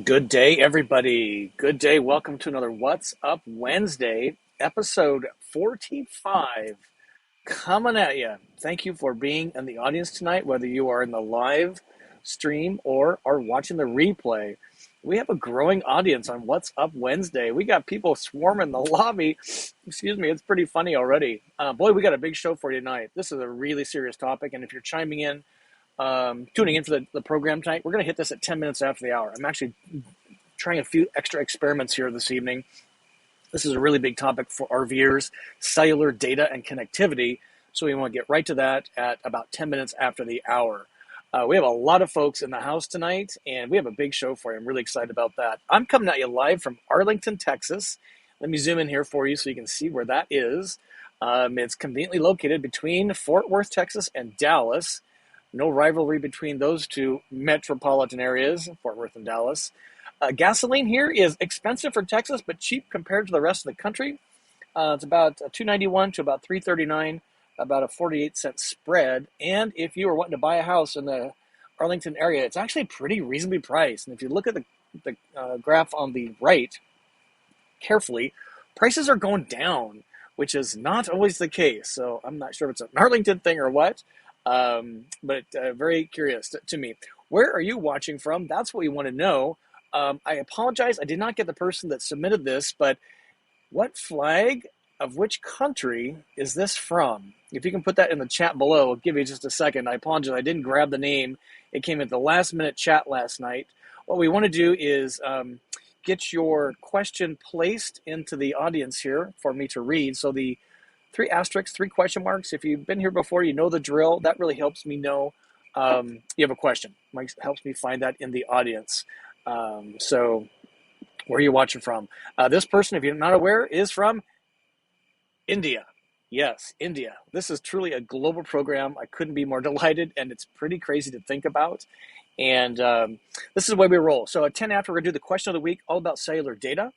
Good day, everybody. Good day. Welcome to another What's Up Wednesday, episode 45. Coming at you. Thank you for being in the audience tonight, whether you are in the live stream or are watching the replay. We have a growing audience on What's Up Wednesday. We got people swarming the lobby. Excuse me, it's pretty funny already. Boy, we got a big show for you tonight. This is a really serious topic, and if you're chiming in, tuning in for the program tonight, we're going to hit this at 10 minutes after the hour. I'm actually trying a few extra experiments here this evening. This is a really big topic for RVers, cellular data and connectivity. So we want to get right to that at about 10 minutes after the hour. We have a lot of folks in the house tonight, and we have a big show for you. I'm really excited about that. I'm coming at you live from Arlington, Texas. Let me zoom in here for you so you can see where that is. It's conveniently located between Fort Worth, Texas, and Dallas. No rivalry between those two metropolitan areas, Fort Worth and Dallas. Gasoline here is expensive for Texas, but cheap compared to the rest of the country. It's about $2.91 to about $3.39, about a 48-cent spread. And if you are wanting to buy a house in the Arlington area, it's actually pretty reasonably priced. And if you look at the graph on the right carefully, prices are going down, which is not always the case. So I'm not sure if it's an Arlington thing or what. But very curious to me. Where are you watching from? That's what we want to know. I apologize. I did not get the person that submitted this, but what flag of which country is this from? If you can put that in the chat below, I'll give you just a second. I apologize. I didn't grab the name. It came at the last minute chat last night. What we want to do is get your question placed into the audience here for me to read. So the 3 asterisks, 3 question marks. If you've been here before, you know the drill. That really helps me know you have a question. It helps me find that in the audience. So where are you watching from? This person, if you're not aware, is from India. Yes, India. This is truly a global program. I couldn't be more delighted, and it's pretty crazy to think about. And this is the way we roll. So at 10 after, we're going to do the question of the week, all about cellular data.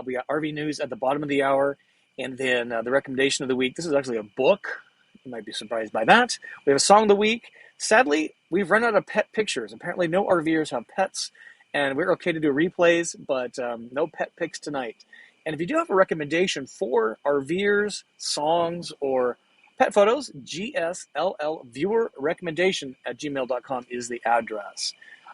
We got RV news at the bottom of the hour. And then the recommendation of the week. This is actually a book. You might be surprised by that. We have a song of the week. Sadly, we've run out of pet pictures. Apparently, no RVers have pets, and we're okay to do replays, but no pet pics tonight. And if you do have a recommendation for RVers, songs, or pet photos, gslllviewerrecommendation@gmail.com is the address.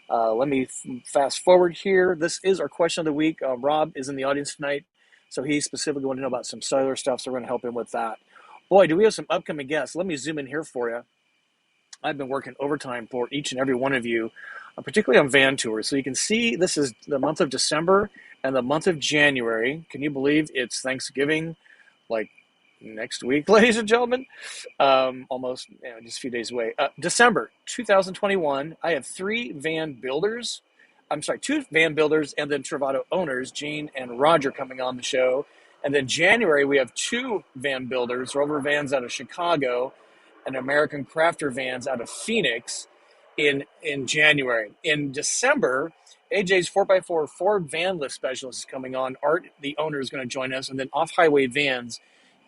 Let me fast forward here. This is our question of the week. Rob is in the audience tonight. So he specifically wanted to know about some cellular stuff, so we're going to help him with that. Boy, do we have some upcoming guests. Let me zoom in here for you. I've been working overtime for each and every one of you, particularly on van tours. So you can see this is the month of December and the month of January. Can you believe it's Thanksgiving, like next week, ladies and gentlemen? Almost, just a few days away. December 2021, I have 2 van builders and then Travato owners, Gene and Roger, coming on the show. And then January, we have 2 van builders, Rover Vans out of Chicago and American Crafter Vans out of Phoenix in January. In December, AJ's 4x4 Ford van lift specialist is coming on. Art, the owner, is going to join us. And then Off-Highway Vans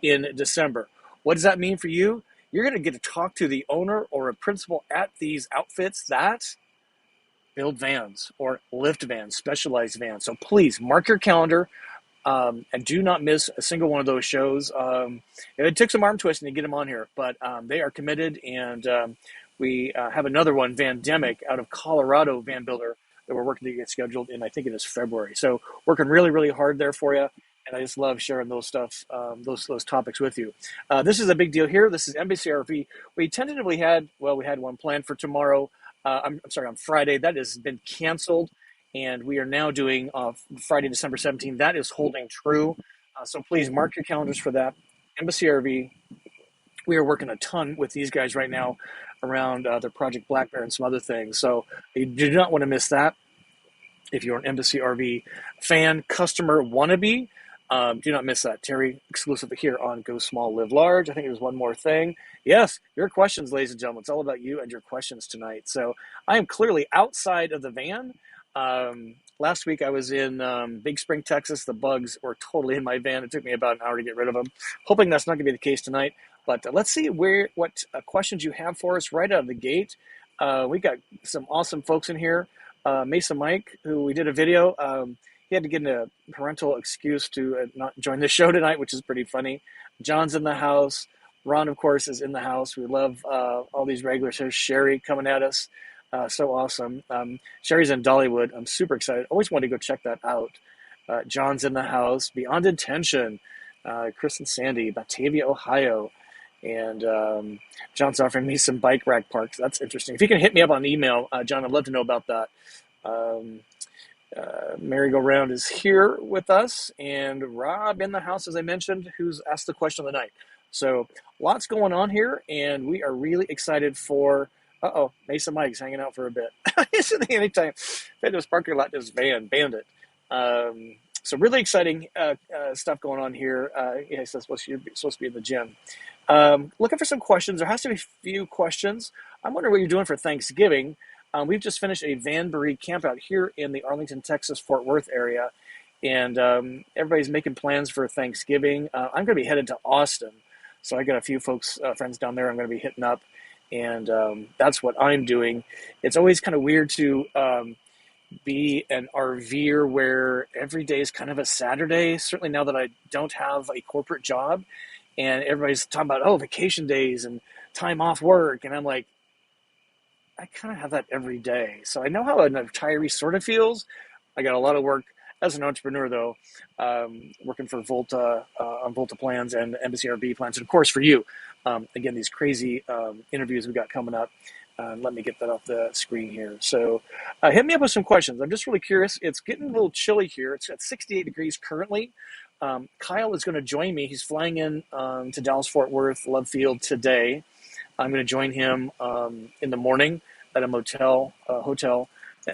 in December. What does that mean for you? You're going to get to talk to the owner or a principal at these outfits that build vans or lift vans, specialized vans. So please mark your calendar and do not miss a single one of those shows. It took some arm twisting to get them on here, but they are committed. And we have another one, Vandemic, out of Colorado, van builder, that we're working to get scheduled in. I think it is February. So working really, really hard there for you. And I just love sharing those topics with you. This is a big deal here. This is Embassy RV. We tentatively had one planned for tomorrow. I'm sorry, on Friday. That has been canceled, and we are now doing Friday, December 17th. That is holding true. So please mark your calendars for that. Embassy RV. We are working a ton with these guys right now around their Project Black Bear and some other things. So you do not want to miss that. If you're an Embassy RV fan, customer, wannabe, do not miss that. Terry, exclusive here on Go Small, Live Large. I think there's one more thing. Yes, your questions, ladies and gentlemen. It's all about you and your questions tonight. So I am clearly outside of the van. Last week I was in Big Spring, Texas. The bugs were totally in my van. It took me about an hour to get rid of them. Hoping that's not going to be the case tonight. But let's see what questions you have for us right out of the gate. We got some awesome folks in here. Mesa Mike, who we did a video. He had to get a parental excuse to not join the show tonight, which is pretty funny. John's in the house. Ron, of course, is in the house. We love all these regulars. Here's Sherry coming at us. So awesome. Sherry's in Dollywood. I'm super excited. Always wanted to go check that out. John's in the house. Beyond Intention. Chris and Sandy, Batavia, Ohio. And John's offering me some bike rack parks. That's interesting. If you can hit me up on email, John, I'd love to know about that. Merry-Go-Round is here with us, and Rob in the house, as I mentioned, who's asked the question of the night. So lots going on here, and we are really excited for. Mesa Mike's hanging out for a bit. Anytime Fendo's parking lot just banned it. So really exciting stuff going on here. It's supposed to be in the gym. Looking for some questions. There has to be a few questions. I'm wondering what you're doing for Thanksgiving. We've just finished a VANBOREE camp out here in the Arlington, Texas, Fort Worth area, and everybody's making plans for Thanksgiving. I'm going to be headed to Austin, so I got a few friends down there I'm going to be hitting up, and that's what I'm doing. It's always kind of weird to be an RVer where every day is kind of a Saturday, certainly now that I don't have a corporate job, and everybody's talking about, vacation days and time off work, and I'm like, I kind of have that every day. So I know how an retiree sort of feels. I got a lot of work as an entrepreneur, though, working for Volta on Volta plans and Embassy RV plans. And, of course, for you, again, these crazy interviews we got coming up. Let me get that off the screen here. So hit me up with some questions. I'm just really curious. It's getting a little chilly here. It's at 68 degrees currently. Kyle is going to join me. He's flying in to Dallas-Fort Worth, Love Field today. I'm going to join him in the morning at a hotel.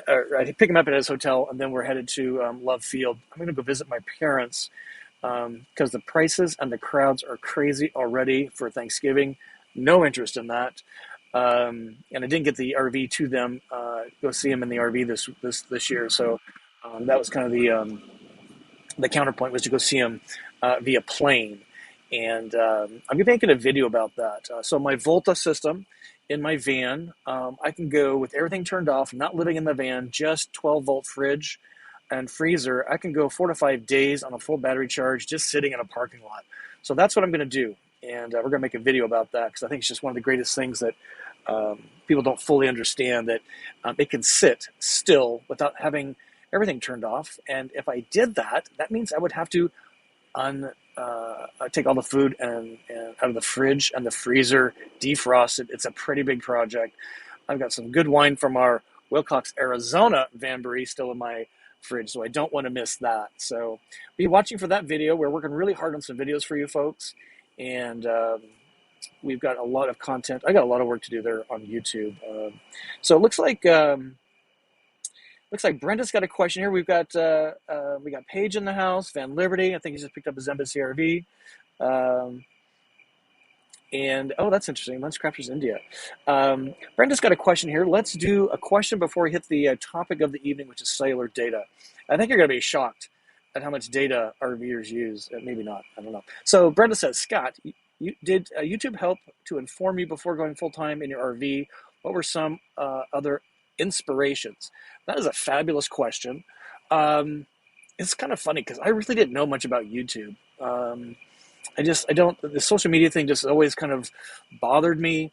I pick him up at his hotel, and then we're headed to Love Field. I'm going to go visit my parents because the prices and the crowds are crazy already for Thanksgiving. No interest in that. And I didn't get the RV to them, go see him in the RV this year. So that was kind of the counterpoint, was to go see him via plane. And I'm making a video about that. So my Volta system in my van, I can go with everything turned off, not living in the van, just 12-volt fridge and freezer. I can go 4 to 5 days on a full battery charge, just sitting in a parking lot. So that's what I'm going to do. And we're going to make a video about that because I think it's just one of the greatest things that people don't fully understand, that it can sit still without having everything turned off. And if I did that, that means I would have to take all the food and out of the fridge and the freezer, defrost it. It's a pretty big project. I've got some good wine from our Wilcox, Arizona VANBOREE still in my fridge, so I don't want to miss that. So be watching for that video. We're working really hard on some videos for you folks, and we've got a lot of content. I got a lot of work to do there on YouTube. So it looks like Brenda's got a question here. We got Paige in the house, Van Liberty. I think he just picked up his Embassy RV. And that's interesting. Lenscrafters India. Brenda's got a question here. Let's do a question before we hit the topic of the evening, which is cellular data. I think you're going to be shocked at how much data RVers use. Maybe not. I don't know. So Brenda says, Scott, did YouTube help to inform you before going full-time in your RV? What were some other inspirations? That is a fabulous question. It's kind of funny because I really didn't know much about YouTube. The social media thing just always kind of bothered me.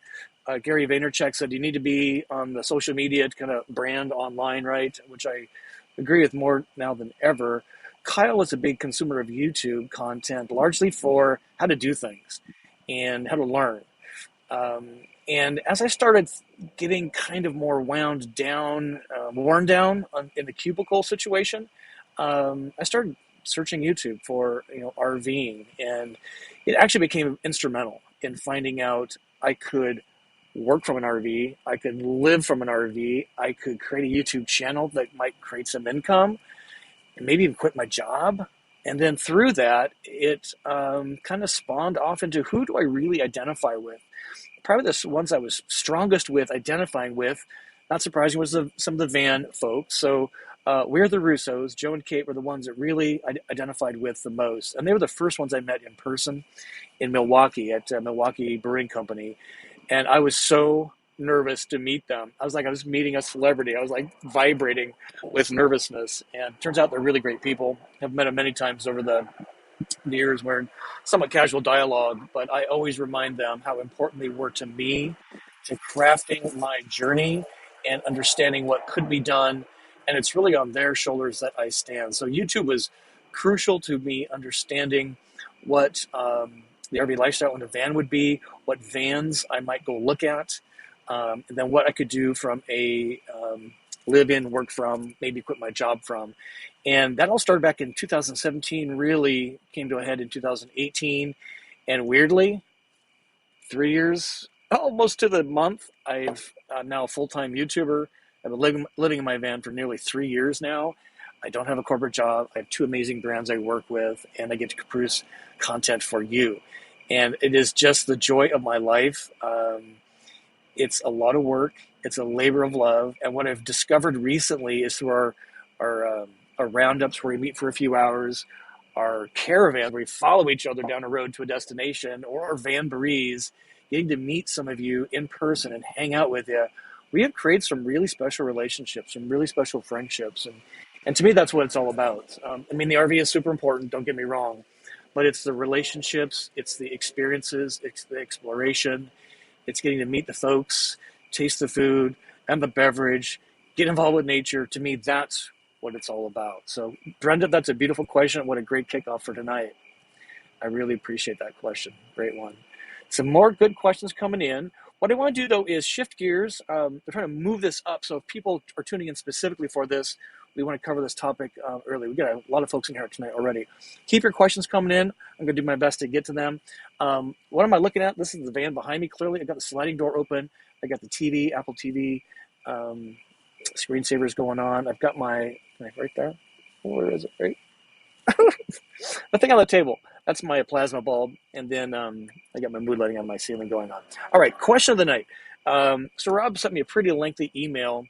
Gary Vaynerchuk said you need to be on the social media to kind of brand online, right? Which I agree with more now than ever. Kyle is a big consumer of YouTube content, largely for how to do things and how to learn. And as I started getting kind of more worn down in the cubicle situation, I started searching YouTube for RVing, and it actually became instrumental in finding out I could work from an RV, I could live from an RV, I could create a YouTube channel that might create some income, and maybe even quit my job. And then through that, it kind of spawned off into, who do I really identify with? Probably the ones I was strongest with identifying with, not surprising, was some of the van folks. So we're the Russos. Joe and Kate were the ones that really identified with the most. And they were the first ones I met in person in Milwaukee at Milwaukee Brewing Company. And I was so nervous to meet them. I was like, I was meeting a celebrity. I was like vibrating with nervousness. And turns out they're really great people. I've met them many times over the years. We're in somewhat casual dialogue, but I always remind them how important they were to me, to crafting my journey and understanding what could be done. And it's really on their shoulders that I stand. So YouTube was crucial to me understanding what the RV lifestyle in a van would be, what vans I might go look at, and then what I could do from a live in, work from, maybe quit my job from. And that all started back in 2017, really came to a head in 2018. And weirdly, 3 years, almost to the month, I'm now a full-time YouTuber. I've been living in my van for nearly 3 years now. I don't have a corporate job. I have 2 amazing brands I work with, and I get to produce content for you. And it is just the joy of my life. It's a lot of work. It's a labor of love. And what I've discovered recently is through our roundups where we meet for a few hours, our caravans where we follow each other down a road to a destination, or our VANBOREEs, getting to meet some of you in person and hang out with you. We have created some really special relationships, some really special friendships. And to me, that's what it's all about. I mean, the RV is super important, don't get me wrong, but it's the relationships, it's the experiences, it's the exploration, it's getting to meet the folks, taste the food and the beverage, get involved with nature. To me, that's what it's all about. So, Brenda, that's a beautiful question. What a great kickoff for tonight. I really appreciate that question. Great one. Some more good questions coming in. What I want to do, though, is shift gears. We're trying to move this up. So if people are tuning in specifically for this, we want to cover this topic early. We got a lot of folks in here tonight already. Keep your questions coming in. I'm going to do my best to get to them. What am I looking at? This is the van behind me, clearly. I've got the sliding door open. I got the TV, Apple TV, screensavers going on. I've got my, right there. Where is it? Right? The thing on the table. That's my plasma bulb. And then I got my mood lighting on my ceiling going on. All right, question of the night. So Rob sent me a pretty lengthy email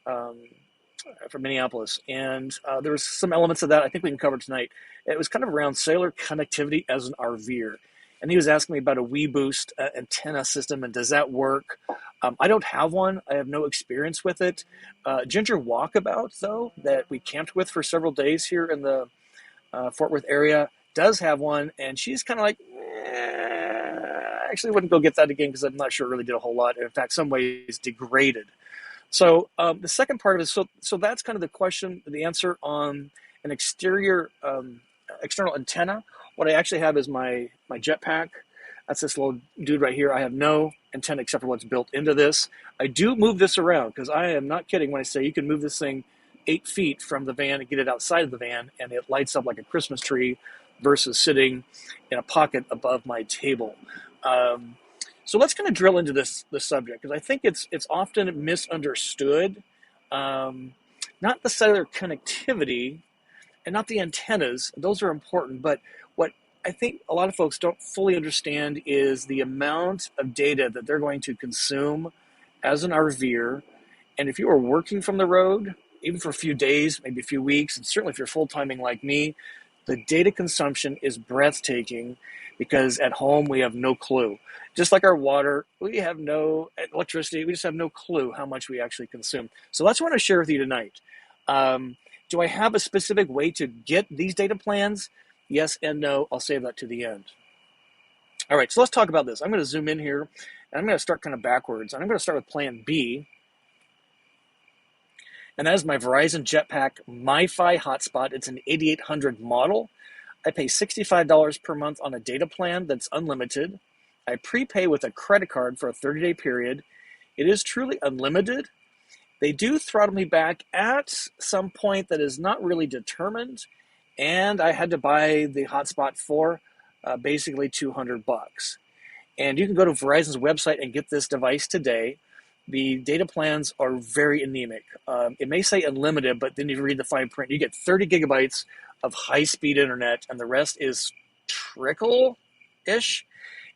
from Minneapolis. And there was some elements of that I think we can cover tonight. It was kind of around cellular connectivity as an RVer. And he was asking me about a WeBoost antenna system, and does that work? I don't have one. I have no experience with it. Ginger Walkabout, though, that we camped with for several days here in the Fort Worth area, does have one, and she's kind of like, I actually wouldn't go get that again because I'm not sure it really did a whole lot. In fact, some ways degraded. So the second part of it, so that's kind of the question, the answer on an exterior external antenna. What I actually have is my JetPack. That's this little dude right here. I have no antenna except for what's built into this. I do move this around because I am not kidding when I say you can move this thing 8 feet from the van and get it outside of the van, and it lights up like a Christmas tree versus sitting in a pocket above my table. So let's kind of drill into this subject, because I think it's often misunderstood. Not the cellular connectivity and not the antennas. Those are important, but what I think a lot of folks don't fully understand is the amount of data that they're going to consume as an RVer. And if you are working from the road, even for a few days, maybe a few weeks, and certainly if you're full-timing like me, the data consumption is breathtaking, because at home we have no clue. Just like our water, we have no electricity, we just have no clue how much we actually consume. So that's what I want to share with you tonight. Do I have a specific way to get these data plans? Yes and no. I'll save that to the end. All right, so let's talk about this. I'm going to zoom in here, and I'm going to start kind of backwards. And I'm going to start with plan B. And that is my Verizon JetPack MiFi hotspot. It's an 8800 model. I pay $65 per month on a data plan that's unlimited. I prepay with a credit card for a 30-day period. It is truly unlimited. They do throttle me back at some point that is not really determined, and I had to buy the hotspot for basically $200. And you can go to Verizon's website and get this device today. The data plans are very anemic. It may say unlimited, but then you read the fine print. You get 30 gigabytes of high-speed internet, and the rest is trickle-ish.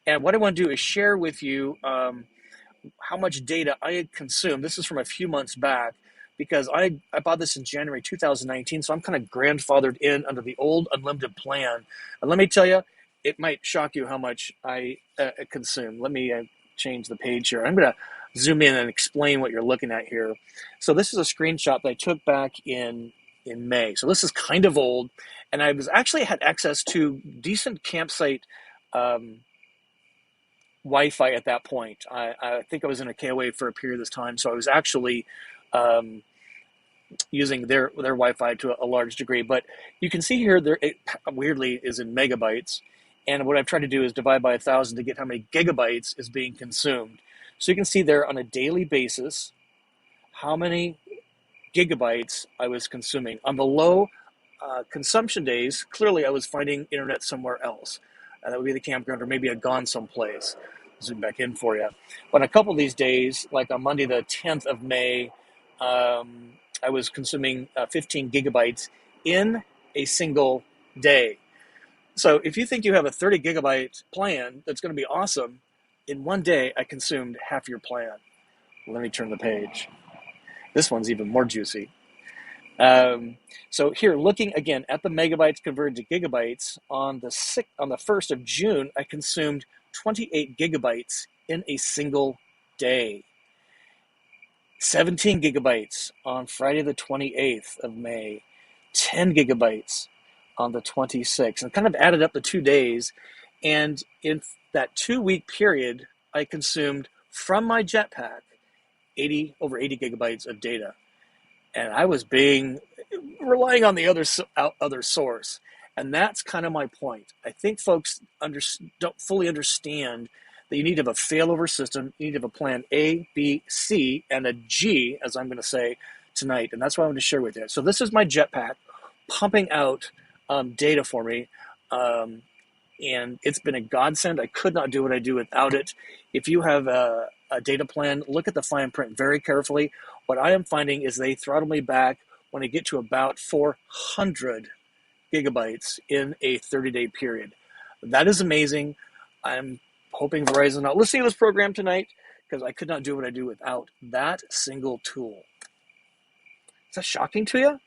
And what I want to do is share with you how much data I consume. This is from a few months back, because I bought this in January 2019, so I'm kind of grandfathered in under the old unlimited plan. And let me tell you, it might shock you how much I consume. Let me change the page here. I'm zoom in and explain what you're looking at here. So this is a screenshot that I took back in May. So this is kind of old, and I was actually had access to decent campsite Wi-Fi at that point. I think I was in a KOA for a period of this time, so I was actually using their Wi-Fi to a large degree. But you can see here, it weirdly is in megabytes. And what I've tried to do is divide by 1,000 to get how many gigabytes is being consumed. So you can see there on a daily basis how many gigabytes I was consuming. On the low consumption days, clearly I was finding internet somewhere else. That would be the campground, or maybe I'd gone someplace. Zoom back in for you. But on a couple of these days, like on Monday the 10th of May, I was consuming 15 gigabytes in a single day. So if you think you have a 30 gigabyte plan that's going to be awesome, in one day I consumed half your plan. Let me turn the page. This one's even more juicy. So here, looking again at the megabytes converted to gigabytes, on the 1st of June, I consumed 28 gigabytes in a single day. 17 gigabytes on Friday the 28th of May. 10 gigabytes on the 26th. And kind of added up the 2 days. And in that 2-week period, I consumed from my JetPack over 80 gigabytes of data. And I was relying on the other source. And that's kind of my point. I think folks don't fully understand that you need to have a failover system. You need to have a plan A, B, C, and a G, as I'm going to say tonight. And that's what I want to share with you. So this is my JetPack pumping out data for me. And it's been a godsend. I could not do what I do without it. If you have a data plan, look at the fine print very carefully. What I am finding is they throttle me back when I get to about 400 gigabytes in a 30-day period. That is amazing. I'm hoping Verizon not listening to this program tonight, because I could not do what I do without that single tool. Is that shocking to you?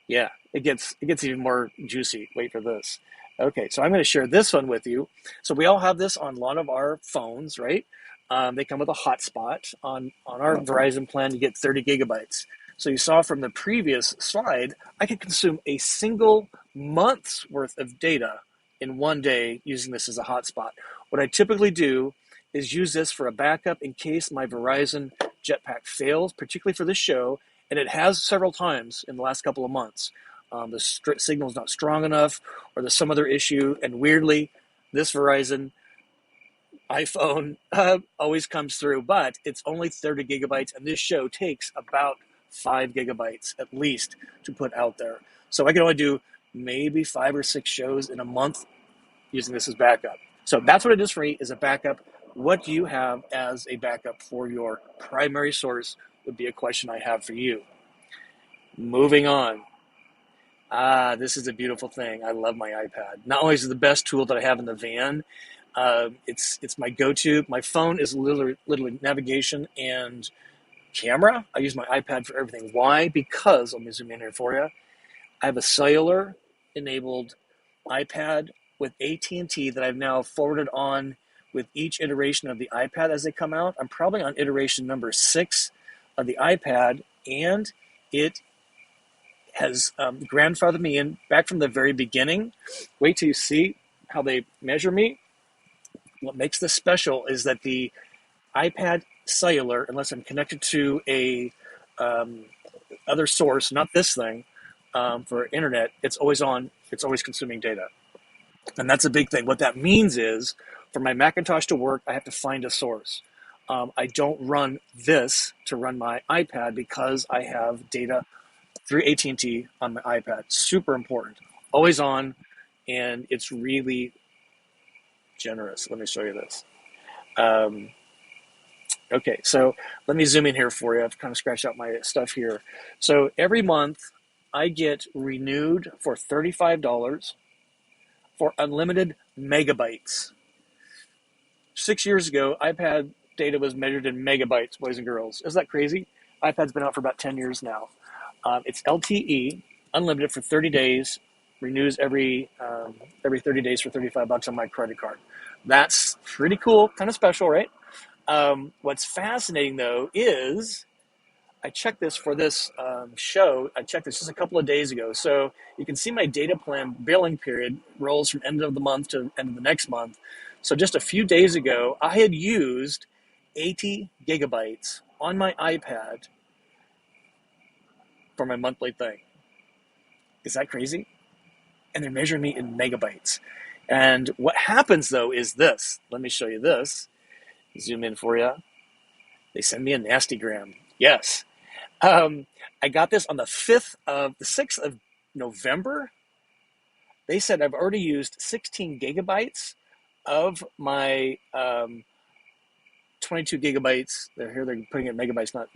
Yeah, it gets even more juicy. Wait for this. Okay, so I'm going to share this one with you. So we all have this on a lot of our phones, right? They come with a hotspot. On our Verizon plan, you get 30 gigabytes. So you saw from the previous slide, I could consume a single month's worth of data in one day using this as a hotspot. What I typically do is use this for a backup in case my Verizon JetPack fails, particularly for this show, and it has several times in the last couple of months. The signal's not strong enough, or there's some other issue, and weirdly, this Verizon iPhone always comes through, but it's only 30 gigabytes, and this show takes about 5 gigabytes at least to put out there. So I can only do maybe 5 or 6 shows in a month using this as backup. So that's what it is for me, is a backup. What do you have as a backup for your primary source would be a question I have for you. Moving on. This is a beautiful thing. I love my iPad. Not only is it the best tool that I have in the van, it's my go-to. My phone is literally navigation and camera. I use my iPad for everything. Why? Because, let me zoom in here for you. I have a cellular enabled iPad with AT&T that I've now forwarded on with each iteration of the iPad as they come out. I'm probably on iteration number 6 of the iPad, and it has grandfathered me in back from the very beginning. Wait till you see how they measure me. What makes this special is that the iPad cellular, unless I'm connected to a other source, not this thing, for internet, it's always on, it's always consuming data. And that's a big thing. What that means is, for my Macintosh to work, I have to find a source. I don't run this to run my iPad because I have data through AT&T on my iPad. Super important. Always on, and it's really generous. Let me show you this. Okay, so let me zoom in here for you. I've kind of scratched out my stuff here. So every month, I get renewed for $35 for unlimited megabytes. 6 years ago, iPad data was measured in megabytes, boys and girls. Isn't that crazy? iPad's been out for about 10 years now. It's LTE, unlimited for 30 days, renews every 30 days for $35 on my credit card. That's pretty cool, kind of special, right? What's fascinating though is I checked this for this show. I checked this just a couple of days ago. So you can see my data plan billing period rolls from end of the month to end of the next month. So just a few days ago, I had used 80 gigabytes on my iPad for my monthly thing. Is that crazy? And they're measuring me in megabytes. And what happens though is this. Let me show you this. Zoom in for you. They send me a nasty gram. Yes. I got this on the 6th of November. They said I've already used 16 gigabytes of my 22 gigabytes. They're putting it in megabytes, not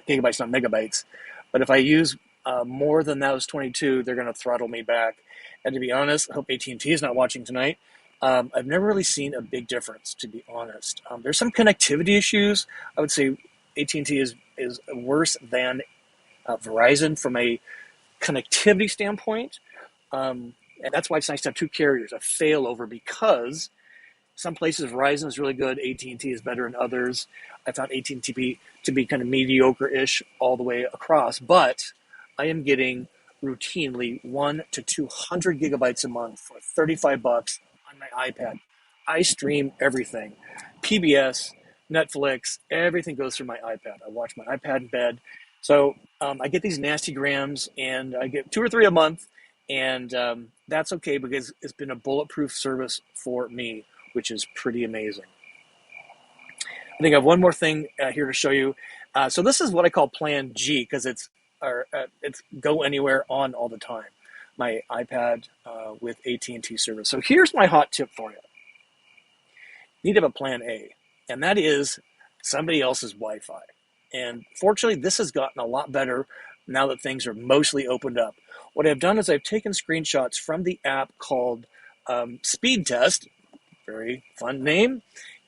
gigabytes, not megabytes. But if I use more than those 22, they're going to throttle me back. And to be honest, I hope AT&T is not watching tonight. I've never really seen a big difference, to be honest. There's some connectivity issues. I would say AT&T is worse than Verizon from a connectivity standpoint. And that's why it's nice to have two carriers, a failover, because some places Verizon is really good, AT&T is better than others. I found AT&T to be kind of mediocre-ish all the way across, but I am getting routinely 1 to 200 gigabytes a month for $35 on my iPad. I stream everything, PBS, Netflix, everything goes through my iPad. I watch my iPad in bed. So I get these nasty grams, and I get 2 or 3 a month, and that's okay because it's been a bulletproof service for me, which is pretty amazing. I think I have one more thing here to show you. So this is what I call Plan G because it's go anywhere on all the time. My iPad with AT&T service. So here's my hot tip for you. You need to have a Plan A, and that is somebody else's Wi-Fi. And fortunately, this has gotten a lot better now that things are mostly opened up. What I've done is I've taken screenshots from the app called Speed Test, very fun name,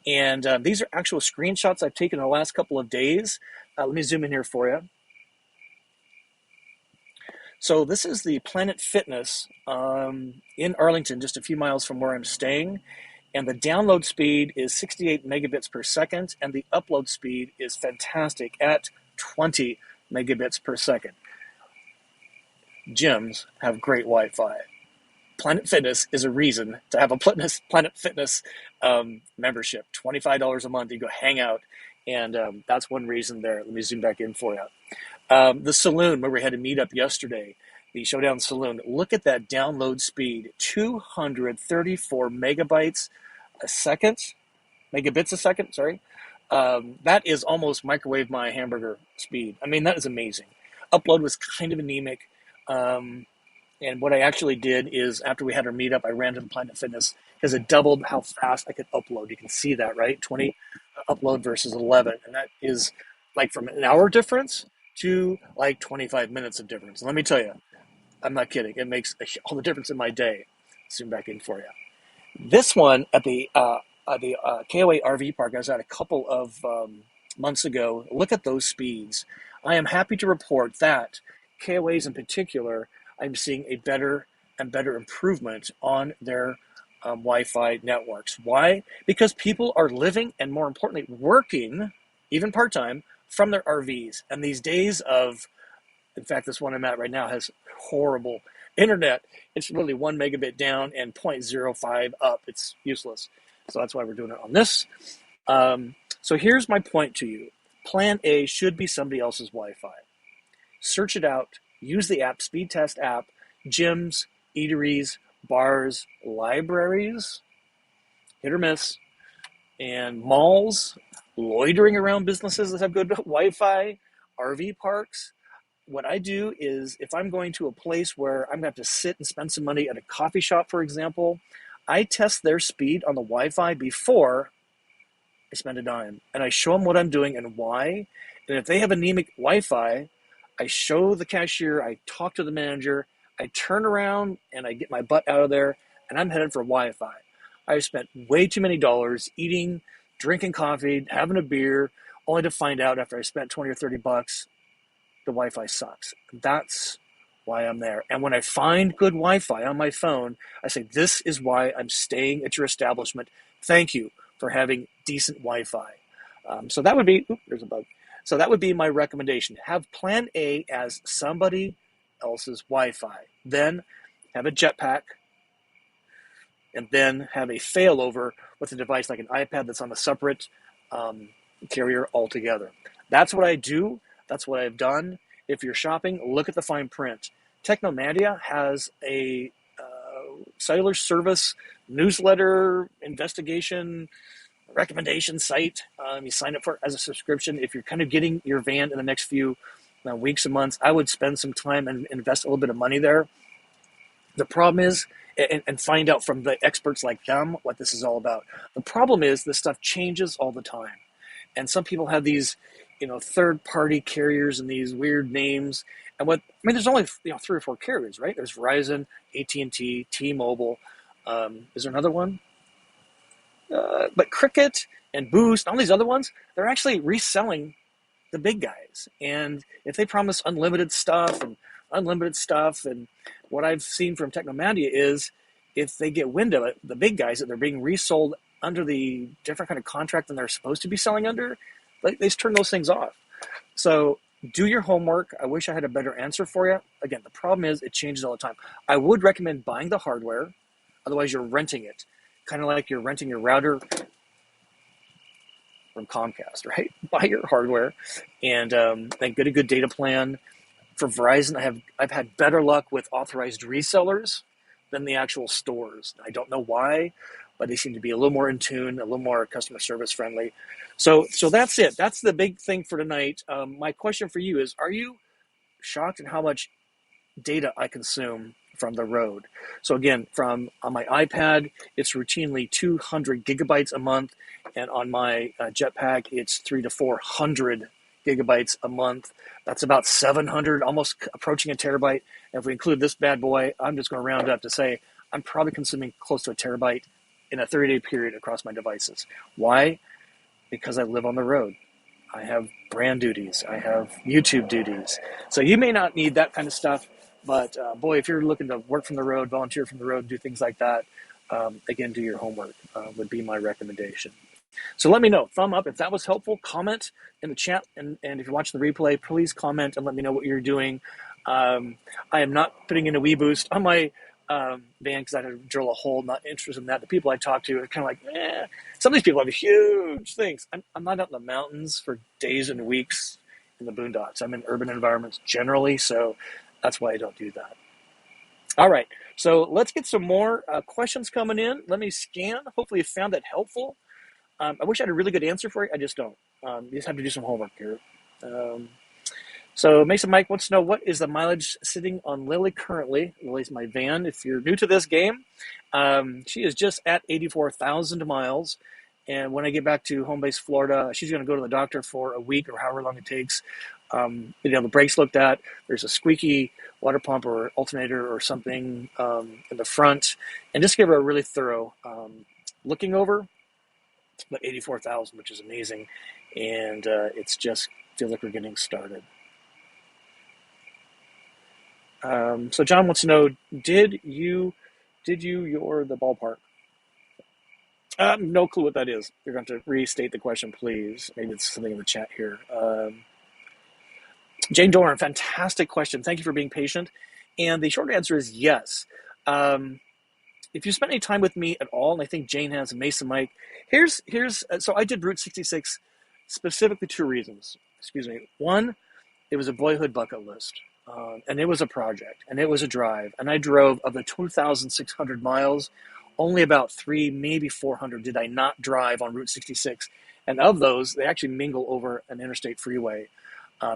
and these are actual screenshots I've taken in the last couple of days. Let me zoom in here for you. So this is the Planet Fitness in Arlington, just a few miles from where I'm staying. And the download speed is 68 megabits per second, and the upload speed is fantastic at 20 megabits per second. Gyms have great Wi-Fi. Planet Fitness is a reason to have a Planet Fitness membership. $25 a month, you go hang out, and that's one reason there. Let me zoom back in for you. The Saloon, where we had a meetup yesterday, the Showdown Saloon, look at that download speed, 234 megabits a second. That is almost microwave my hamburger speed. I mean, that is amazing. Upload was kind of anemic. And what I actually did is after we had our meetup, I ran to the Planet Fitness because it doubled how fast I could upload. You can see that, right? 20 upload versus 11. And that is like from an hour difference to like 25 minutes of difference. And let me tell you, I'm not kidding. It makes all the difference in my day. Zoom back in for you. This one at the KOA RV park I was at a couple of months ago. Look at those speeds. I am happy to report that KOAs in particular, I'm seeing a better and better improvement on their Wi-Fi networks. Why? Because people are living and, more importantly, working, even part-time, from their RVs. And these days of, in fact, this one I'm at right now has horrible internet. It's really 1 megabit down and 0.05 up. It's useless. So that's why we're doing it on this. So here's my point to you. Plan A should be somebody else's Wi-Fi. Search it out. Use the app, Speed Test app. Gyms, eateries, bars, libraries, hit or miss, and malls, loitering around businesses that have good Wi-Fi, RV parks. What I do is if I'm going to a place where I'm going to have to sit and spend some money at a coffee shop, for example, I test their speed on the Wi-Fi before I spend a dime. And I show them what I'm doing and why. And if they have anemic Wi-Fi, I show the cashier, I talk to the manager, I turn around and I get my butt out of there and I'm headed for Wi-Fi. I've spent way too many dollars eating, drinking coffee, having a beer, only to find out after I spent 20 or 30 bucks, the Wi-Fi sucks. That's why I'm there. And when I find good Wi-Fi on my phone, I say, this is why I'm staying at your establishment. Thank you for having decent Wi-Fi. So that would be, there's a bug. So that would be my recommendation. Have plan A as somebody else's Wi-Fi. Then have a JetPack, and then have a failover with a device like an iPad that's on a separate carrier altogether. That's what I do. That's what I've done. If you're shopping, look at the fine print. Technomandia has a cellular service newsletter investigation recommendation site. You sign up for it as a subscription. If you're kind of getting your van in the next few weeks and months, I would spend some time and invest a little bit of money there. The problem is, and find out from the experts like them what this is all about. The problem is this stuff changes all the time. And some people have these, third-party carriers and these weird names. And there's only 3 or 4 carriers, right? There's Verizon, AT&T, T-Mobile. Is there another one? But Cricket and Boost, all these other ones, they're actually reselling the big guys. And if they promise unlimited stuff, and what I've seen from Technomandia is if they get wind of it, the big guys, that they're being resold under the different kind of contract than they're supposed to be selling under, they just turn those things off. So do your homework. I wish I had a better answer for you. Again, the problem is it changes all the time. I would recommend buying the hardware. Otherwise, you're renting it. Kind of like you're renting your router from Comcast, right? Buy your hardware and then get a good data plan. For Verizon, I've had better luck with authorized resellers than the actual stores. I don't know why, but they seem to be a little more in tune, a little more customer service friendly. So that's it. That's the big thing for tonight. My question for you is, are you shocked at how much data I consume from the road? So again, on my iPad, it's routinely 200 gigabytes a month, and on my JetPack, it's 300 to 400 gigabytes a month. That's about 700, almost approaching a terabyte. And if we include this bad boy, I'm just going to round up to say I'm probably consuming close to a terabyte in a 30-day period across my devices. Why? Because I live on the road. I have brand duties. I have YouTube duties. So you may not need that kind of stuff, but boy, if you're looking to work from the road, volunteer from the road, do things like that, again, do your homework would be my recommendation. So let me know. Thumb up if that was helpful. Comment in the chat, and if you're watching the replay, please comment and let me know what you're doing. I am not putting in a WeBoost on my van because I had to drill a hole. Not interested in that. The people I talk to are kind of like, some of these people have huge things. I'm not out in the mountains for days and weeks in the boondocks. I'm in urban environments generally, so that's why I don't do that. All right, so let's get some more questions coming in. Let me scan. Hopefully you found that helpful. I wish I had a really good answer for you. I just don't. You just have to do some homework here. So Mason Mike wants to know, what is the mileage sitting on Lily currently? Lily's my van. If you're new to this game, she is just at 84,000 miles. And when I get back to home base Florida, she's going to go to the doctor for a week or however long it takes. The brakes looked at. There's a squeaky water pump or alternator or something in the front. And just give her a really thorough looking over. But 84,000, which is amazing, and it's just feels like we're getting started. So John wants to know, did you the ballpark? No clue what that is. You're going to restate the question, please. Maybe it's something in the chat here. Jane Doran, fantastic question. Thank you for being patient. And the short answer is yes. If you spent any time with me at all, and I think Jane has, and Mason Mike, so I did Route 66 specifically 2 reasons. Excuse me. One, it was a boyhood bucket list, and it was a project, and it was a drive, and I drove, of the 2,600 miles, only about 3, maybe 400 did I not drive on Route 66, and of those, they actually mingle over an interstate freeway,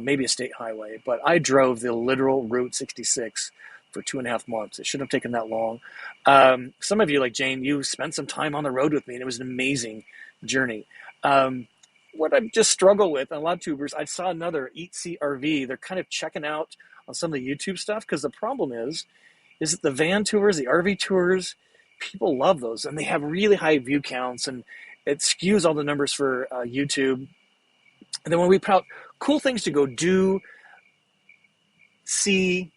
maybe a state highway, but I drove the literal Route 66 for 2.5 months. It shouldn't have taken that long. Some of you, like Jane, you spent some time on the road with me, and it was an amazing journey. What I just struggle with, and a lot of tubers, I saw another Eat See RV. They're kind of checking out on some of the YouTube stuff, because the problem is that the van tours, the RV tours, people love those, and they have really high view counts, and it skews all the numbers for YouTube. And then when we put out cool things to go do, see,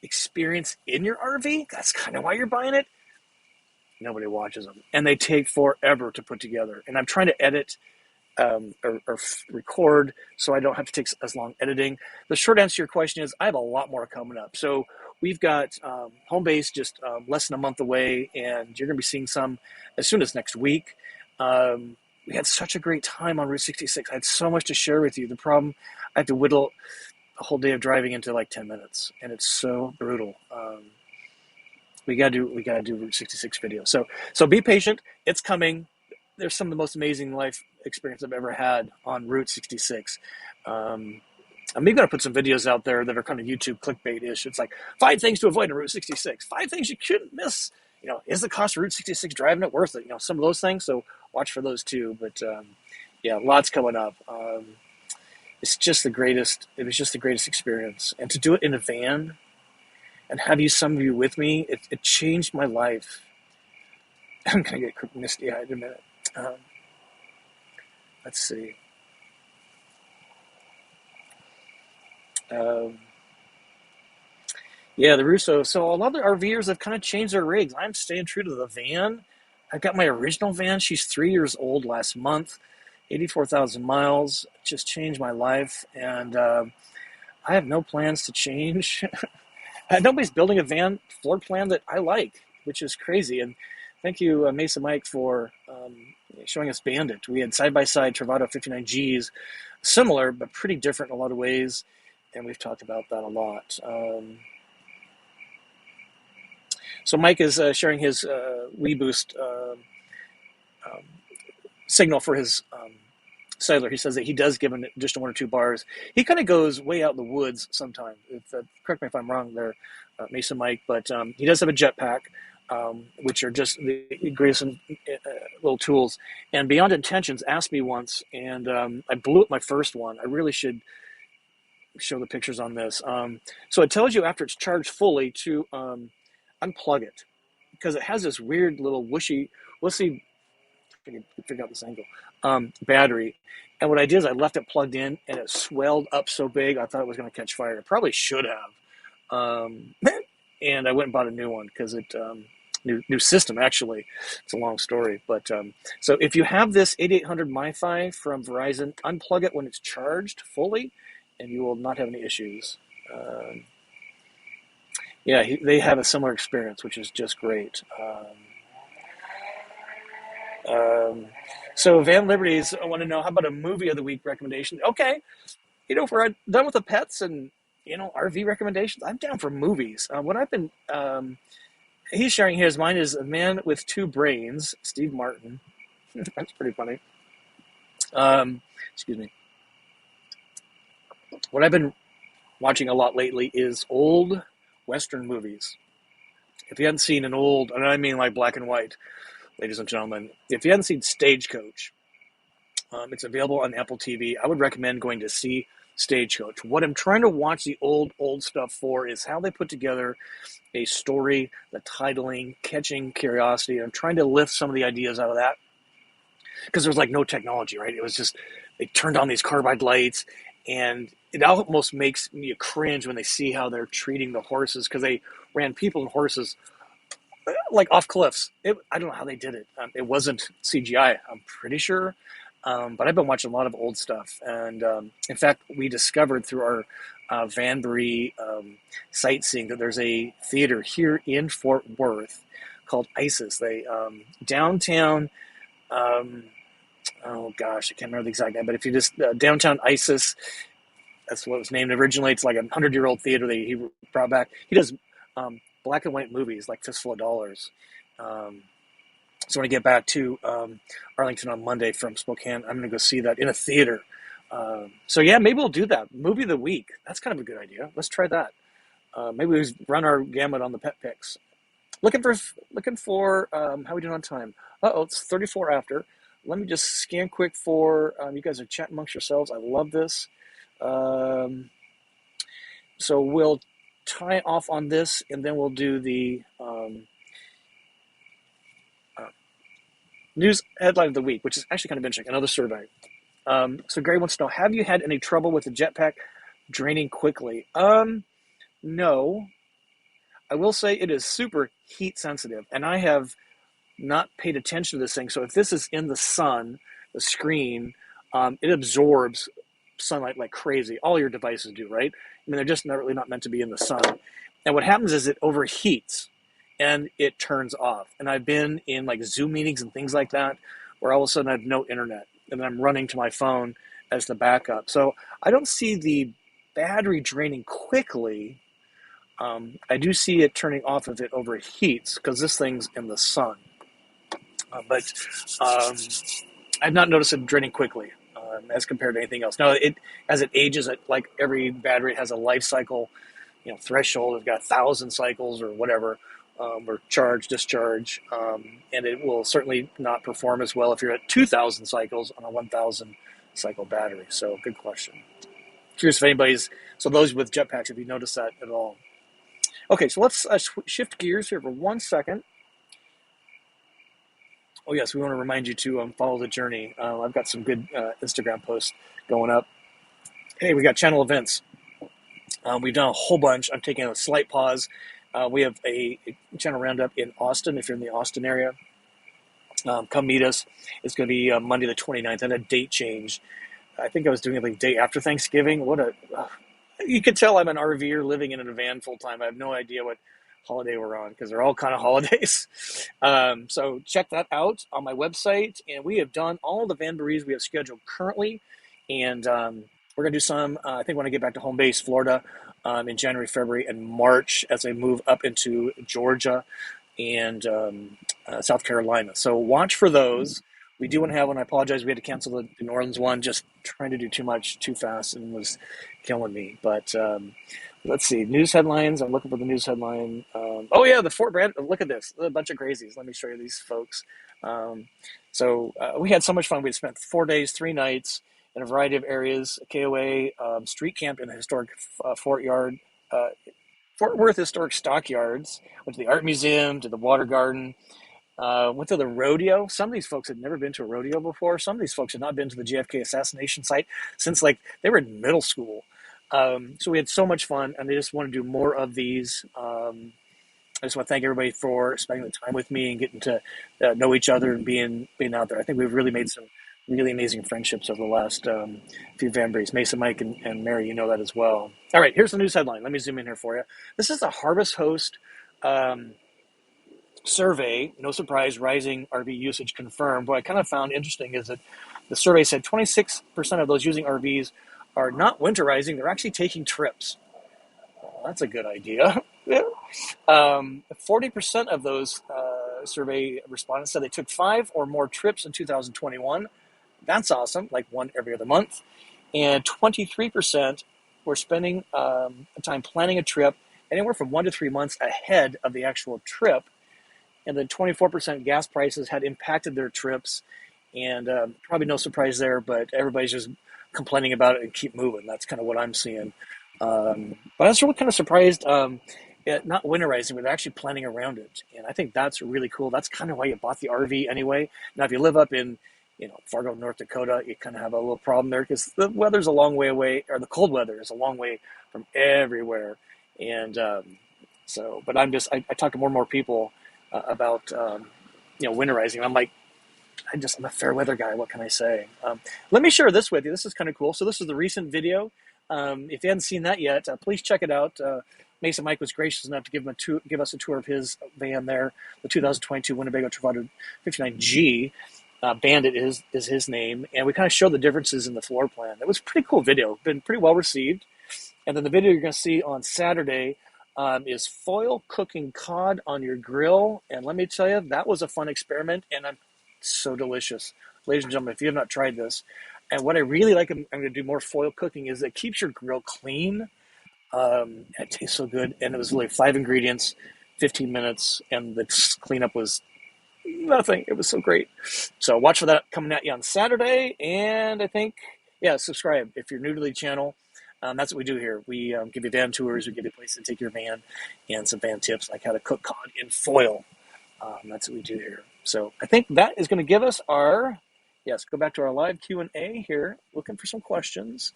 experience in your RV, that's kind of why you're buying it, nobody watches them, and they take forever to put together. And I'm trying to edit or record, so I don't have to take as long editing. The short answer to your question is I have a lot more coming up. So we've got home base just less than a month away, and you're going to be seeing some as soon as next week. We had such a great time on Route 66. I had so much to share with you. The problem, I have to whittle a whole day of driving into like 10 minutes, and it's so brutal. We gotta do Route 66 video. So be patient. It's coming. There's some of the most amazing life experience I've ever had on Route 66. I'm even gonna put some videos out there that are kind of YouTube clickbait-ish. It's like 5 things to avoid on Route 66, 5 things you shouldn't miss. Is the cost of Route 66 driving it worth it? Some of those things. So watch for those too. But yeah, lots coming up. It's just the greatest. It was just the greatest experience, and to do it in a van and have some of you with me, it changed my life. I'm gonna get misty-eyed in a minute. Let's see. Yeah, the Russo. So a lot of the RVers have kind of changed their rigs. I'm staying true to the van. I've got my original van. She's 3 years old last month, 84,000 miles. Just changed my life, and I have no plans to change. Nobody's building a van floor plan that I like, which is crazy. And thank you, Mesa Mike, for showing us Bandit. We had side-by-side Travato 59Gs, similar but pretty different in a lot of ways, and we've talked about that a lot. So Mike is sharing his WeBoost signal for his cellular. He says that he does give an additional 1 or 2 bars. He kind of goes way out in the woods sometimes. Correct me if I'm wrong there, Mesa Mike, but he does have a JetPack, which are just the greatest little tools. And Beyond Intentions asked me once, and I blew up my first one. I really should show the pictures on this. So it tells you after it's charged fully to unplug it, because it has this weird little whooshy, we'll see, figure out this angle, battery. And what I did is I left it plugged in, and it swelled up so big I thought it was going to catch fire. It probably should have. And I went and bought a new one because it new system, actually. It's a long story, but so if you have this 8800 MiFi from Verizon, unplug it when it's charged fully, and you will not have any issues. Yeah, they have a similar experience, which is just great. So Van Liberties, I want to know, how about a movie of the week recommendation? Okay, if we're done with the pets and RV recommendations, I'm down for movies. What I've been he's sharing here, mine is A Man with Two Brains, Steve Martin. That's pretty funny. Excuse me. What I've been watching a lot lately is old Western movies. If you hadn't seen an old, and I mean like black and white, ladies and gentlemen, if you hadn't seen Stagecoach, it's available on Apple TV. I would recommend going to see Stagecoach. What I'm trying to watch the old stuff for is how they put together a story, the titling, catching curiosity. I'm trying to lift some of the ideas out of that, because there was like no technology, right? It was just, they turned on these carbide lights, and it almost makes me cringe when they see how they're treating the horses, because they ran people and horses like off cliffs. I don't know how they did it. It wasn't CGI, I'm pretty sure. But I've been watching a lot of old stuff. And in fact, we discovered through our VANBOREE sightseeing that there's a theater here in Fort Worth called ISIS. They downtown, oh gosh, I can't remember the exact name, but if you just, downtown ISIS, that's what it was named originally. It's like a 100-year-old theater that he brought back. He does black and white movies, like Fistful of Dollars. So when I get back to Arlington on Monday from Spokane, I'm going to go see that in a theater. So yeah, maybe we'll do that. Movie of the week. That's kind of a good idea. Let's try that. Maybe we run our gamut on the pet picks. Looking for how are we doing on time? It's 34 after. Let me just scan quick for, you guys are chatting amongst yourselves. I love this. So we'll tie off on this, and then we'll do the news headline of the week, which is actually kind of interesting, another survey. So Gary wants to know, have you had any trouble with the JetPack draining quickly? No. I will say it is super heat sensitive, and I have not paid attention to this thing. So if this is in the sun, the screen, it absorbs sunlight like crazy. All your devices do, right? I mean, they're just not really not meant to be in the sun. And what happens is it overheats and it turns off. And I've been in like Zoom meetings and things like that where all of a sudden I have no internet and then I'm running to my phone as the backup. So I don't see the battery draining quickly. I do see it turning off if it overheats because this thing's in the sun. But I've not noticed it draining quickly as compared to anything else. Now, as it ages, like every battery, it has a life cycle, threshold. It's got 1,000 cycles or whatever, or charge, discharge, and it will certainly not perform as well if you're at 2,000 cycles on a 1,000 cycle battery. So, good question. Curious if anybody's, so those with jetpacks, if you notice that at all. Okay, so let's shift gears here for 1 second. Oh, yes, we want to remind you to follow the journey. I've got some good Instagram posts going up. Hey, we got channel events. We've done a whole bunch. I'm taking a slight pause. We have a channel roundup in Austin. If you're in the Austin area, come meet us. It's going to be Monday the 29th, and a date change. I think I was doing it like day after Thanksgiving. You could tell I'm an RVer living in a van full time. I have no idea what holiday we're on because they're all kind of holidays. So check that out on my website. And we have done all the VANBOREEs we have scheduled currently. And we're going to do some, I think when I get back to home base, Florida, in January, February, and March as I move up into Georgia and South Carolina. So watch for those. We do want to have one. I apologize. We had to cancel the New Orleans one. Just trying to do too much too fast and was killing me. But let's see. News headlines. I'm looking for the news headline. Oh, yeah, the Fort Brand. Look at this. A bunch of crazies. Let me show you these folks. So we had so much fun. We spent 4 days, 3 nights in a variety of areas. KOA, street camp in the historic Fort Worth Historic Stockyards. Went to the art museum, to the water garden. Went to the rodeo. Some of these folks had never been to a rodeo before. Some of these folks had not been to the JFK assassination site since like they were in middle school. So we had so much fun, and I just want to do more of these. I just want to thank everybody for spending the time with me and getting to know each other and being out there. I think we've really made some really amazing friendships over the last few VANBOREEs. Mason, Mike, and Mary, you know that as well. All right, here's the news headline. Let me zoom in here for you. This is the Harvest Host survey. No surprise, rising RV usage confirmed. What I kind of found interesting is that the survey said 26% of those using RVs are not winterizing, they're actually taking trips. Well, that's a good idea. 40% of those survey respondents said they took 5 or more trips in 2021. That's awesome, like one every other month. And 23% were spending time planning a trip anywhere from 1 to 3 months ahead of the actual trip. And then 24% gas prices had impacted their trips. And probably no surprise there, but everybody's just complaining about it and keep moving. That's kind of what I'm seeing. But I was really kind of surprised not winterizing, but actually planning around it. And I think that's really cool. That's kind of why you bought the RV anyway. Now, if you live up in Fargo, North Dakota, you kind of have a little problem there because the weather's a long way away, or the cold weather is a long way from everywhere. And but I talk to more and more people about winterizing. I'm like, I'm a fair weather guy. What can I say? Let me share this with you. This is kind of cool. So this is the recent video. If you haven't seen that yet, please check it out. Mason Mike was gracious enough to give us a tour of his van there, the 2022 Winnebago Travato 59G. Bandit is his name, and we kind of show the differences in the floor plan. It was a pretty cool video, been pretty well received. And then the video you're going to see on Saturday is foil cooking cod on your grill. And let me tell you, that was a fun experiment, and I'm so delicious. Ladies and gentlemen, if you have not tried this, and what I really like, I'm going to do more foil cooking, is it keeps your grill clean. It tastes so good, and it was really 5 ingredients, 15 minutes, and the cleanup was nothing. It was so great. So watch for that coming at you on Saturday, and I think, subscribe if you're new to the channel. That's what we do here. We give you van tours, we give you a place to take your van, and some van tips like how to cook cod in foil. That's what we do here. So I think that is going to give us our, go back to our live Q&A here, looking for some questions.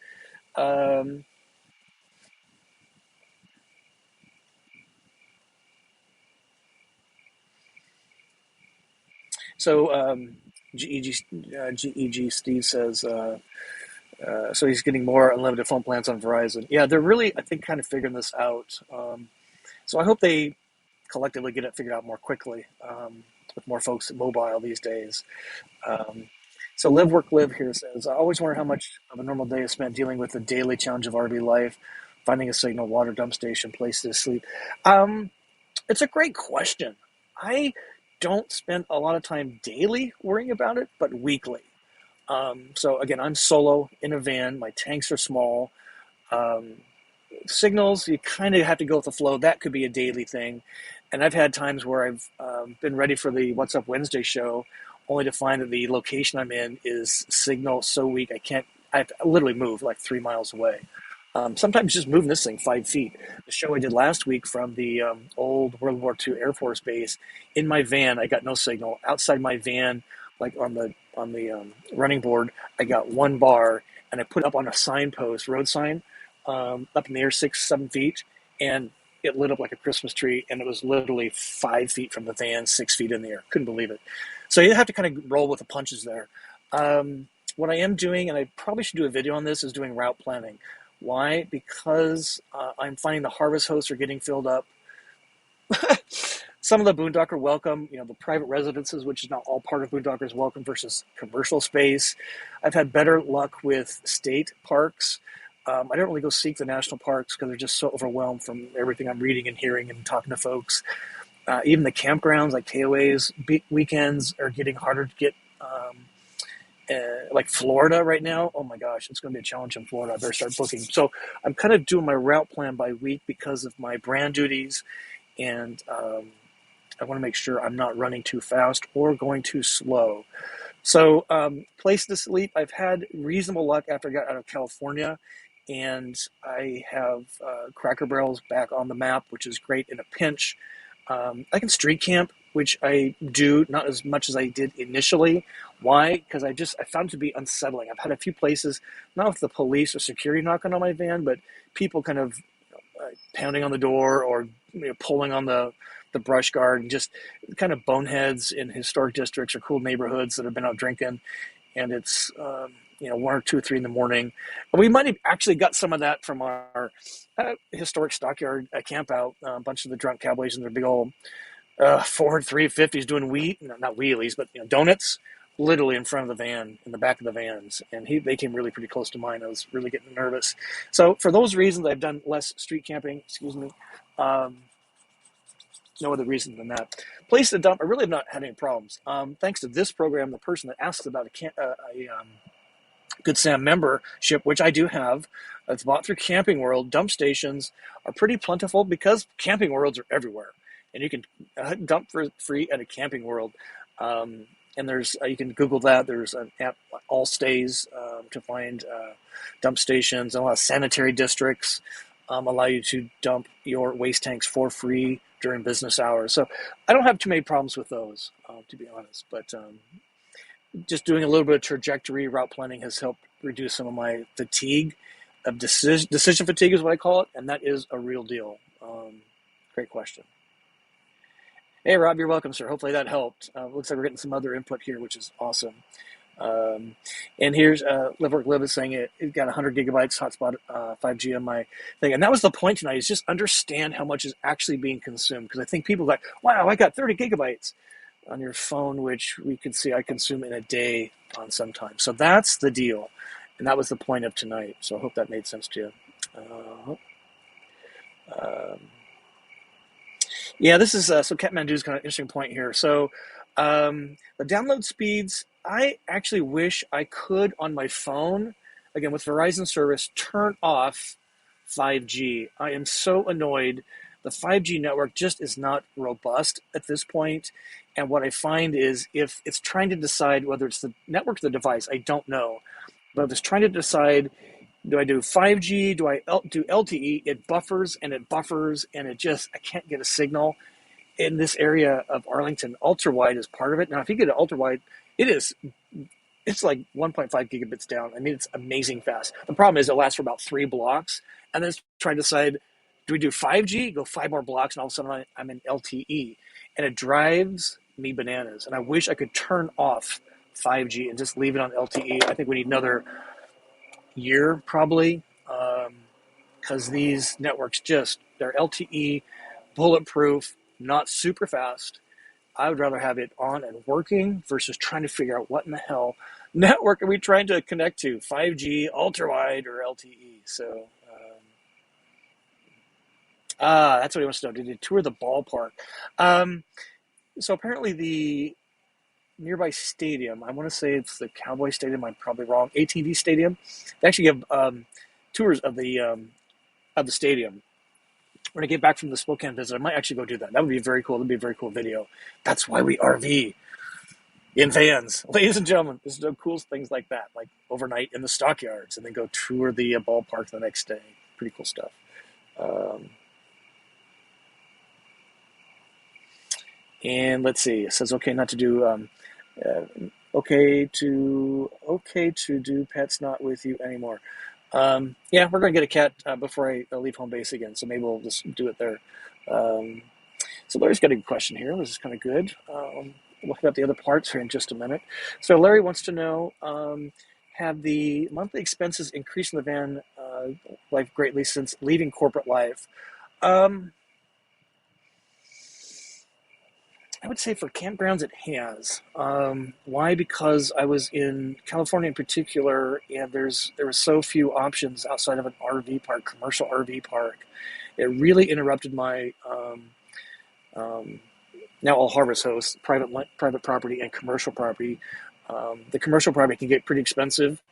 So GEG Steve says, so he's getting more unlimited phone plans on Verizon. Yeah, they're really, I think, kind of figuring this out. So I hope they collectively get it figured out more quickly, with more folks mobile these days. Um, so Live Work Live here says, I always wonder how much of a normal day is spent dealing with the daily challenge of RV life, finding a signal, water dump station, place to sleep. Um, it's a great question. I don't spend a lot of time daily worrying about it, but weekly. So again, I'm solo in a van. My tanks are small. Um, Signals, you kind of have to go with the flow. That could be a daily thing. And I've had times where I've been ready for the What's Up Wednesday show, only to find that the location I'm in is signal so weak I have to literally move like 3 miles away. Sometimes just moving this thing 5 feet. The show I did last week from the old World War II Air Force base, in my van, I got no signal. Outside my van, like on the running board, I got one bar, and I put it up on a signpost, road sign, up in the air 6, 7 feet, and it lit up like a Christmas tree, and it was literally 5 feet from the van, 6 feet in the air. Couldn't believe it. So you have to kind of roll with the punches there. What I am doing, and I probably should do a video on this, is doing route planning. Why? Because I'm finding the harvest hosts are getting filled up. Some of the boondocker welcome, the private residences, which is not all part of boondocker's welcome, versus commercial space. I've had better luck with state parks. I don't really go seek the national parks because they're just so overwhelmed from everything I'm reading and hearing and talking to folks. Even the campgrounds like KOAs, weekends are getting harder to get. Like Florida right now, oh my gosh, it's going to be a challenge in Florida. I better start booking. So I'm kind of doing my route plan by week because of my brand duties, and I want to make sure I'm not running too fast or going too slow. So place to sleep, I've had reasonable luck after I got out of California, and I have Cracker Barrel's back on the map, which is great in a pinch. I can street camp, which I do not as much as I did initially. Why? Because I found it to be unsettling. I've had a few places, not with the police or security knocking on my van, but people kind of pounding on the door or pulling on the brush guard, and just kind of boneheads in historic districts or cool neighborhoods that have been out drinking, and it's 1 or 2 or 3 in the morning. We might have actually got some of that from our historic stockyard camp out. A bunch of the drunk cowboys in their big old Ford 350s doing not wheelies, but donuts, literally in front of the van, in the back of the vans. And they came really pretty close to mine. I was really getting nervous. So for those reasons, I've done less street camping. Excuse me. No other reason than that. Place to dump, I really have not had any problems. Thanks to this program, the person that asks about a Good Sam membership, which I do have, it's bought through Camping World. Dump stations are pretty plentiful because Camping Worlds are everywhere, and you can dump for free at a Camping World. And there's you can Google that. There's an app, All Stays, to find dump stations. And a lot of sanitary districts allow you to dump your waste tanks for free during business hours. So I don't have too many problems with those, to be honest. But just doing a little bit of trajectory route planning has helped reduce some of my fatigue. Of decision fatigue is what I call it, and that is a real deal. Great question. Hey, Rob, you're welcome, sir. Hopefully that helped. Looks like we're getting some other input here, which is awesome. And here's Live Work Live is saying it got 100 gigabytes hotspot 5G on my thing. And that was the point tonight, is just understand how much is actually being consumed. Because I think people are like, wow, I got 30 gigabytes on your phone, which we can see I consume in a day on sometimes. So that's the deal. And that was the point of tonight. So I hope that made sense to you. Yeah, this is so Kathmandu's kind of an interesting point here. So the download speeds, I actually wish I could on my phone, again with Verizon service, turn off 5G. I am so annoyed. The 5G network just is not robust at this point. And what I find is, if it's trying to decide whether it's the network or the device, I don't know. But if it's trying to decide, do I do 5G? Do I do LTE? It buffers and it buffers, and I can't get a signal in this area of Arlington. Ultra wide is part of it. Now, if you get an ultra wide, it's like 1.5 gigabits down. I mean, it's amazing fast. The problem is it lasts for about 3 blocks, and then it's trying to decide, do we do 5G? Go 5 more blocks, and all of a sudden I'm in LTE, and it drives me bananas. And I wish I could turn off 5G and just leave it on LTE. I think we need another year probably, because these networks they're LTE, bulletproof, not super fast. I would rather have it on and working versus trying to figure out what in the hell network are we trying to connect to, 5G, ultra wide, or LTE. So that's what he wants to know. Did you tour the ballpark? So apparently the nearby stadium, I want to say it's the Cowboy Stadium. I'm probably wrong. AT&T Stadium. They actually give tours of the stadium. When I get back from the Spokane visit, I might actually go do that. That would be very cool. That'd be a very cool video. That's why we RV in vans, ladies and gentlemen. There's no cool things like that, like overnight in the stockyards and then go tour the ballpark the next day. Pretty cool stuff. And let's see. It says okay not to do okay to do pets not with you anymore. Yeah, we're gonna get a cat before I leave home base again, so maybe we'll just do it there. So Larry's got a good question here. This is kind of good. We'll hit up the other parts here in just a minute. So Larry wants to know, have the monthly expenses increased in the van life greatly since leaving corporate life? I would say for campgrounds it has. Why? Because I was in California in particular, and there were so few options outside of an RV park, commercial RV park. It really interrupted my now all Harvest hosts, private property and commercial property. The commercial property can get pretty expensive,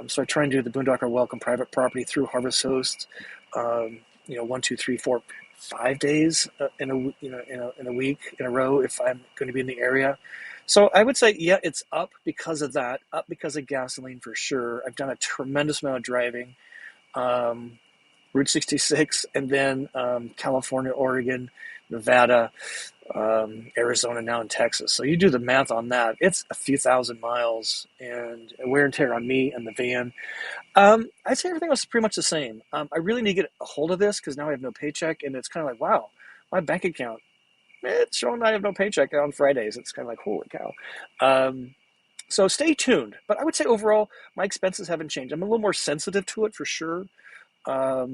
so I try and do the Boondocker Welcome private property through Harvest Hosts. 1, 2, 3, 4, 5 days in a week in a row if I'm going to be in the area. So I would say, yeah, it's up because of that, up because of gasoline for sure. I've done a tremendous amount of driving, Route 66, and then California, Oregon, Nevada, Arizona, now in Texas. So you do the math on that. It's a few thousand miles and wear and tear on me and the van. I'd say everything else is pretty much the same. I really need to get a hold of this because now I have no paycheck, and it's kind of like, wow, my bank account, it's showing I have no paycheck on Fridays. It's kind of like, holy cow. So stay tuned. But I would say overall, my expenses haven't changed. I'm a little more sensitive to it for sure. But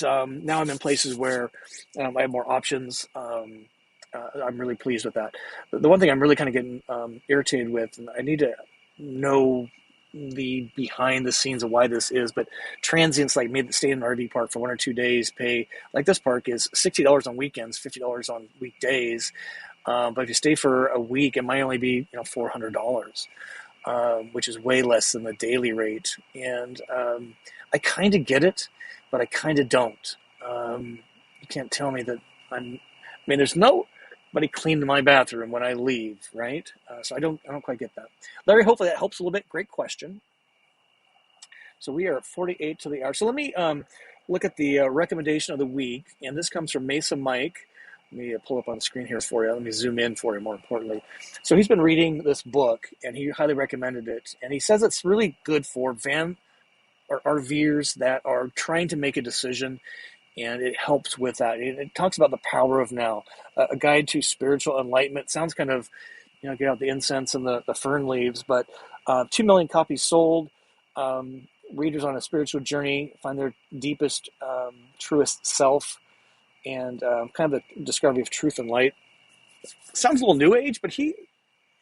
now I'm in places where I have more options. I'm really pleased with that. The one thing I'm really kind of getting irritated with, and I need to know the behind the scenes of why this is, but transients like me that stay in an RV park for 1 or 2 days pay, like this park is $60 on weekends, $50 on weekdays. But if you stay for a week, it might only be $400, which is way less than the daily rate. And I kind of get it, but I kind of don't. You can't tell me that there's nobody cleaned my bathroom when I leave, right? So I don't quite get that. Larry, hopefully that helps a little bit. Great question. So we are at 48 to the hour. So let me look at the recommendation of the week, and this comes from Mesa Mike. Let me pull up on the screen here for you. Let me zoom in for you, more importantly. So he's been reading this book, and he highly recommended it. And he says it's really good for RVers that are trying to make a decision, and it helps with that. It talks about the power of now, a guide to spiritual enlightenment. Sounds kind of, get out the incense and the fern leaves, but 2 million copies sold. Readers on a spiritual journey find their deepest, truest self, and kind of the discovery of truth and light. Sounds a little new age, but he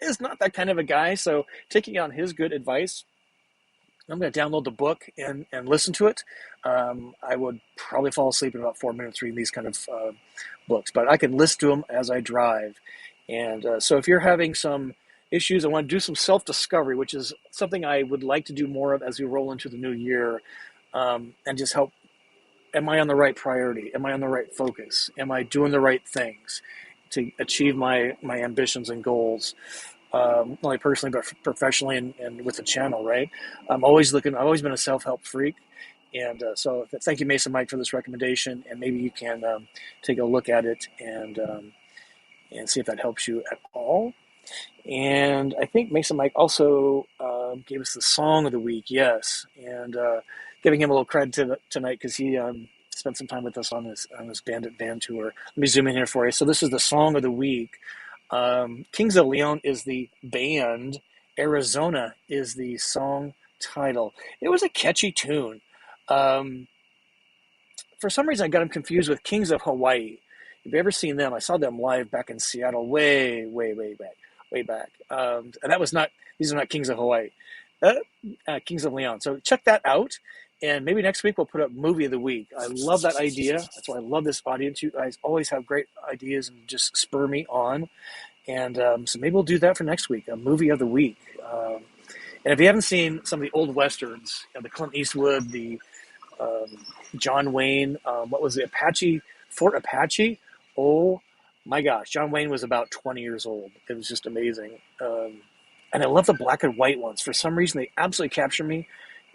is not that kind of a guy. So taking on his good advice, I'm going to download the book and listen to it. I would probably fall asleep in about 4 minutes reading these kind of books, but I can listen to them as I drive. And so if you're having some issues, I want to do some self-discovery, which is something I would like to do more of as we roll into the new year, and just help. Am I on the right priority? Am I on the right focus? Am I doing the right things to achieve my ambitions and goals? Not only personally, but professionally and with the channel, right? I've always been a self-help freak. And so thank you, Mason Mike, for this recommendation. And maybe you can take a look at it and see if that helps you at all. And I think Mason Mike also gave us the song of the week, yes. And giving him a little credit tonight because he spent some time with us on this Bandit Van tour. Let me zoom in here for you. So this is the song of the week. Kings of Leon is the band. Arizona is the song title. It was a catchy tune. Um, for some reason, I got them confused with Kings of Hawaii. If you've ever seen them, I saw them live back in Seattle, way back, way back. And that was not; these are not Kings of Hawaii, uh, Kings of Leon. So check that out, and maybe next week we'll put up movie of the week. I love that idea. That's why I love this audience. You guys always have great ideas and just spur me on. And so maybe we'll do that for next week, a movie of the week. And if you haven't seen some of the old westerns, the Clint Eastwood, the um, John Wayne, what was it, Fort Apache? Oh my gosh, John Wayne was about 20 years old. It was just amazing. And I love the black and white ones. For some reason, they absolutely capture me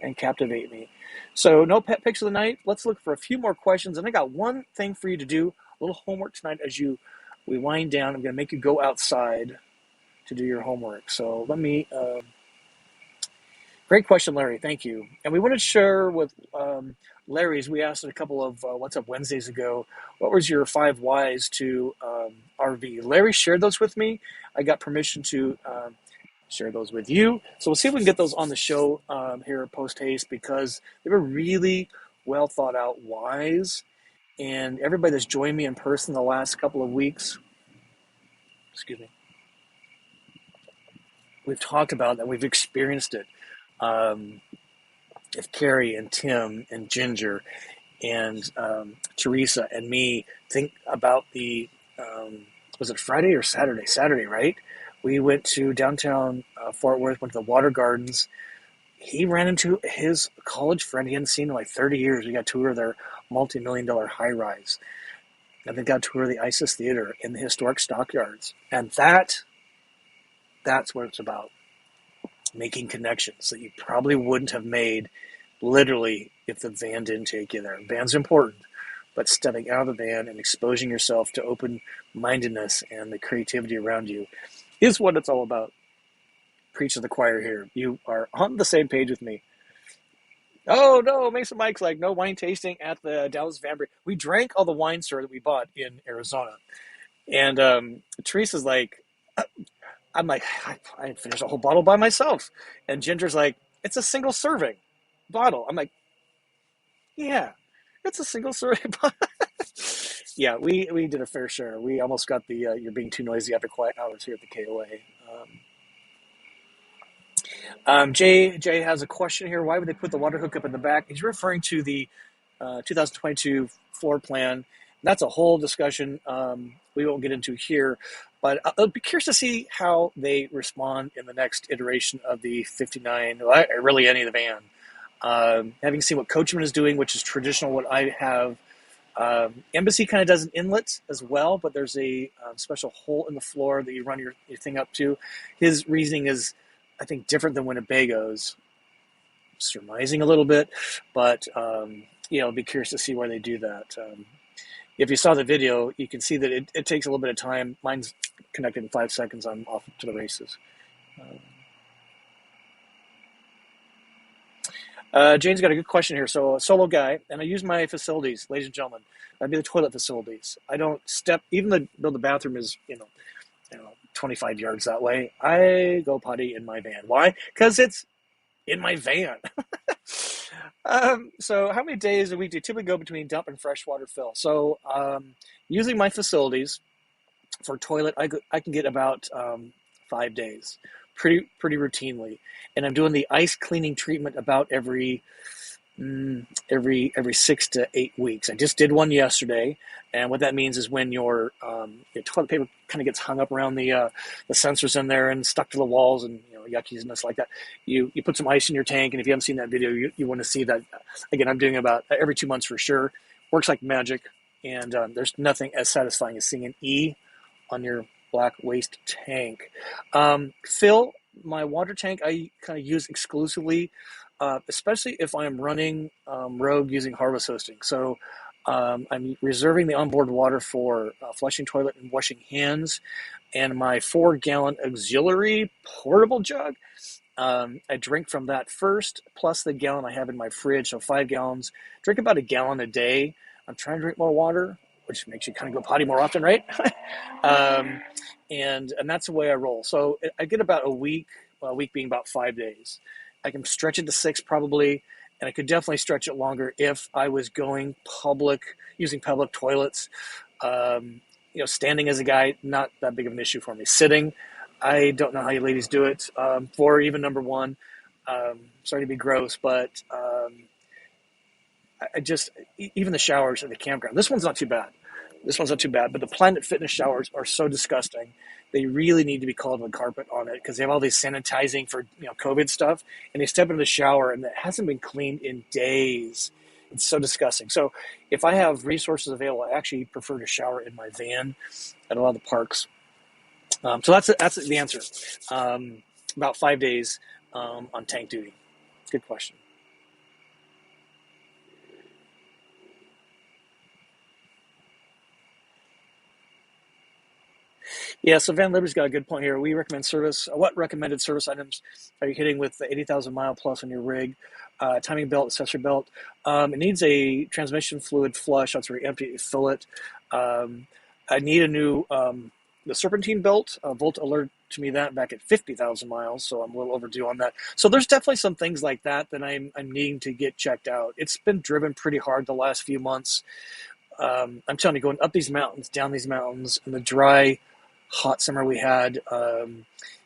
and captivate me. So no pet picks of the night. Let's look for a few more questions. And I got one thing for you to do, a little homework tonight as we wind down. I'm going to make you go outside to do your homework. So let me great question, Larry. Thank you. And we wanted to share with Larry's. We asked a couple of What's Up Wednesdays ago, what was your 5 whys to RV? Larry shared those with me. I got permission to share those with you. So we'll see if we can get those on the show here post haste, because they were really well thought out whys. And everybody that's joined me in person the last couple of weeks, excuse me, we've talked about that. We've experienced it. If Carrie and Tim and Ginger and Teresa and me think about the, was it Friday or Saturday? Saturday, right? We went to downtown Fort Worth, went to the Water Gardens. He ran into his college friend he hadn't seen in like 30 years. We got to tour their multi-million-dollar high-rise. And they got to tour the ISIS Theater in the historic stockyards. And that's what it's about. Making connections that you probably wouldn't have made literally if the van didn't take you there. Van's important, but stepping out of the van and exposing yourself to open-mindedness and the creativity around you is what it's all about. Preach to the choir here. You are on the same page with me. Oh no, Mason Mike's like, no wine tasting at the Dallas VANBOREE. We drank all the wine, sir, that we bought in Arizona. And Teresa's like, I'm like, I finished a whole bottle by myself. And Ginger's like, it's a single serving bottle. I'm like, yeah, it's a single serving bottle. Yeah, we did a fair share. We almost got the you're being too noisy after quiet hours here at the KOA. Jay has a question here. Why would they put the water hookup in the back? He's referring to the 2022 floor plan. That's a whole discussion we won't get into here, but I'll be curious to see how they respond in the next iteration of the 59, really any of the van. Having seen what Coachman is doing, which is traditional, what I have. Embassy kind of does an inlet as well, but there's a special hole in the floor that you run your thing up to. His reasoning is, I think, different than Winnebago's. Surmising a little bit, but I'll be curious to see why they do that. If you saw the video, you can see that it takes a little bit of time. Mine's connected in 5 seconds. I'm off to the races. Jane's got a good question here. So, a solo guy, and I use my facilities, ladies and gentlemen. That'd be the toilet facilities. I don't step, even though the bathroom is, 25 yards that way. I go potty in my van. Why? Because it's in my van. So how many days a week do you typically go between dump and freshwater fill? So using my facilities for toilet, I can get about 5 days, pretty routinely, and I'm doing the ice cleaning treatment about every 6 to 8 weeks. I just did one yesterday, and what that means is when your toilet paper kind of gets hung up around the sensors in there and stuck to the walls and yuckiness like that, you put some ice in your tank. And if you haven't seen that video, you want to see that. Again, I'm doing about every 2 months for sure. Works like magic, and there's nothing as satisfying as seeing an E on your black waste tank. Fill my water tank, I kind of use exclusively, especially if I'm running Rogue using harvest hosting. So I'm reserving the onboard water for flushing toilet and washing hands, and my 4-gallon auxiliary portable jug. I drink from that first, plus the gallon I have in my fridge, so 5 gallons. Drink about a gallon a day. I'm trying to drink more water. which makes you kind of go potty more often, right? um, and that's the way I roll. So I get about a week being about 5 days. I can stretch it to 6 probably, and I could definitely stretch it longer if I was going using public toilets. Standing as a guy, not that big of an issue for me. Sitting, I don't know how you ladies do it. For even number one, sorry to be gross, but I just, even the showers at the campground, this one's not too bad. But the Planet Fitness showers are so disgusting. They really need to be called on the carpet on it because they have all these sanitizing for COVID stuff, and they step into the shower and it hasn't been cleaned in days. It's so disgusting. So if I have resources available, I actually prefer to shower in my van at a lot of the parks. So that's the answer. About 5 days on tank duty. Good question. Yeah, so Van Liberty's got a good point here. We recommend service. What recommended service items are you hitting with the 80,000 mile plus on your rig? Timing belt, accessory belt. It needs a transmission fluid flush. That's where you empty it, you fill it. I need a new the serpentine belt. Volt alerted to me that back at 50,000 miles, so I'm a little overdue on that. So there's definitely some things like that I'm needing to get checked out. It's been driven pretty hard the last few months. I'm telling you, going up these mountains, down these mountains, and the dry, hot summer we had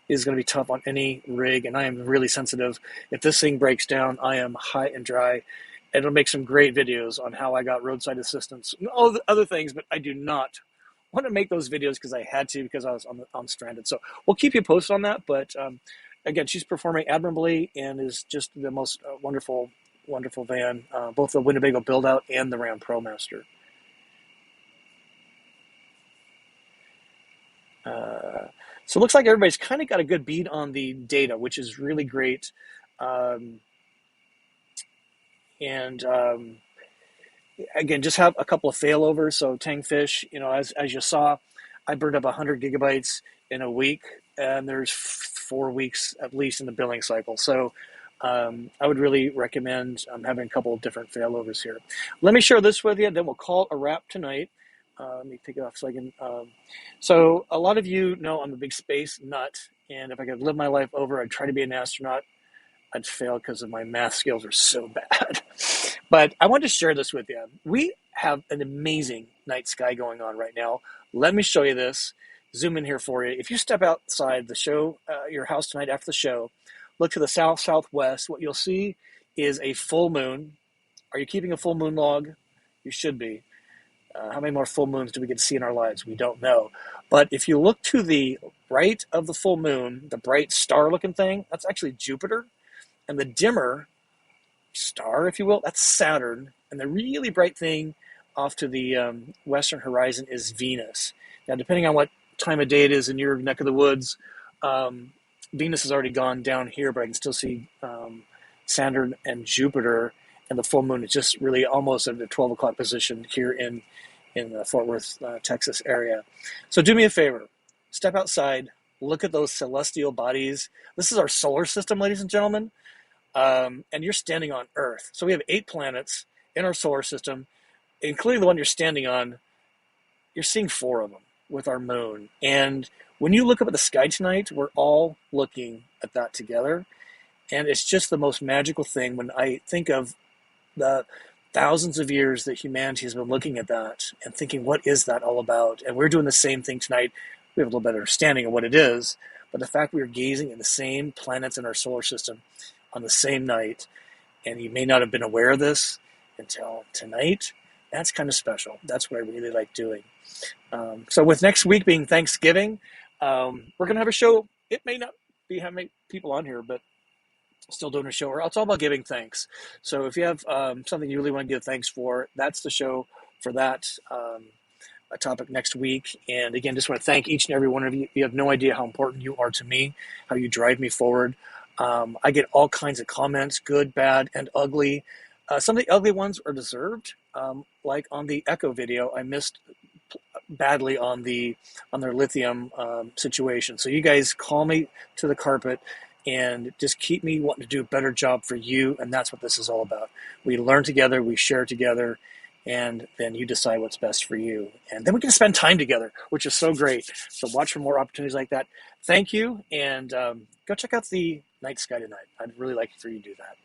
is going to be tough on any rig, and I am really sensitive. If this thing breaks down, I am high and dry. It'll make some great videos on how I got roadside assistance and all the other things, but I do not want to make those videos because I had to because I was on stranded. So we'll keep you posted on that. But again, she's performing admirably and is just the most wonderful van, both the Winnebago build out and the Ram ProMaster. So it looks like everybody's kind of got a good beat on the data, which is really great. Again, just have a couple of failovers. So Tangfish, as you saw, I burned up 100 gigabytes in a week, and there's 4 weeks at least in the billing cycle. So I would really recommend having a couple of different failovers here. Let me share this with you, then we'll call it a wrap tonight. Let me take it off so I can. So a lot of you know I'm a big space nut, and if I could live my life over, I'd try to be an astronaut. I'd fail because of my math skills are so bad. But I want to share this with you. We have an amazing night sky going on right now. Let me show you this. Zoom in here for you. If you step outside the show, your house tonight after the show, look to the southwest. What you'll see is a full moon. Are you keeping a full moon log? You should be. How many more full moons do we get to see in our lives? We don't know. But if you look to the right of the full moon, the bright star-looking thing, that's actually Jupiter. And the dimmer star, if you will, that's Saturn. And the really bright thing off to the western horizon is Venus. Now, depending on what time of day it is in your neck of the woods, Venus has already gone down here, but I can still see Saturn and Jupiter. And the full moon is just really almost at the 12 o'clock position here in the Fort Worth, Texas area. So do me a favor. Step outside. Look at those celestial bodies. This is our solar system, ladies and gentlemen. And you're standing on Earth. So we have 8 planets in our solar system, including the one you're standing on. You're seeing 4 of them with our moon. And when you look up at the sky tonight, we're all looking at that together. And it's just the most magical thing when I think of the thousands of years that humanity has been looking at that and thinking, what is that all about? And we're doing the same thing tonight. We have a little better understanding of what it is. But the fact we are gazing at the same planets in our solar system on the same night, and you may not have been aware of this until tonight, that's kind of special. That's what I really like doing. So with next week being Thanksgiving, we're going to have a show. It may not be how many people on here, but still doing a show. It's all about giving thanks. So if you have something you really want to give thanks for, that's the show for that a topic next week. And again, just want to thank each and every one of you. You have no idea how important you are to me, how you drive me forward. I get all kinds of comments, good, bad, and ugly. Some of the ugly ones are deserved, like on the Echo video. I missed badly on their lithium situation. So you guys call me to the carpet and just keep me wanting to do a better job for you, and that's what this is all about. We learn together, we share together, and then you decide what's best for you. And then we can spend time together, which is so great. So watch for more opportunities like that. Thank you, and go check out the night sky tonight. I'd really like for you to do that.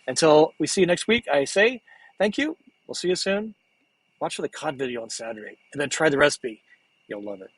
Until we see you next week, I say thank you. We'll see you soon. Watch for the cod video on Saturday, and then try the recipe. You'll love it.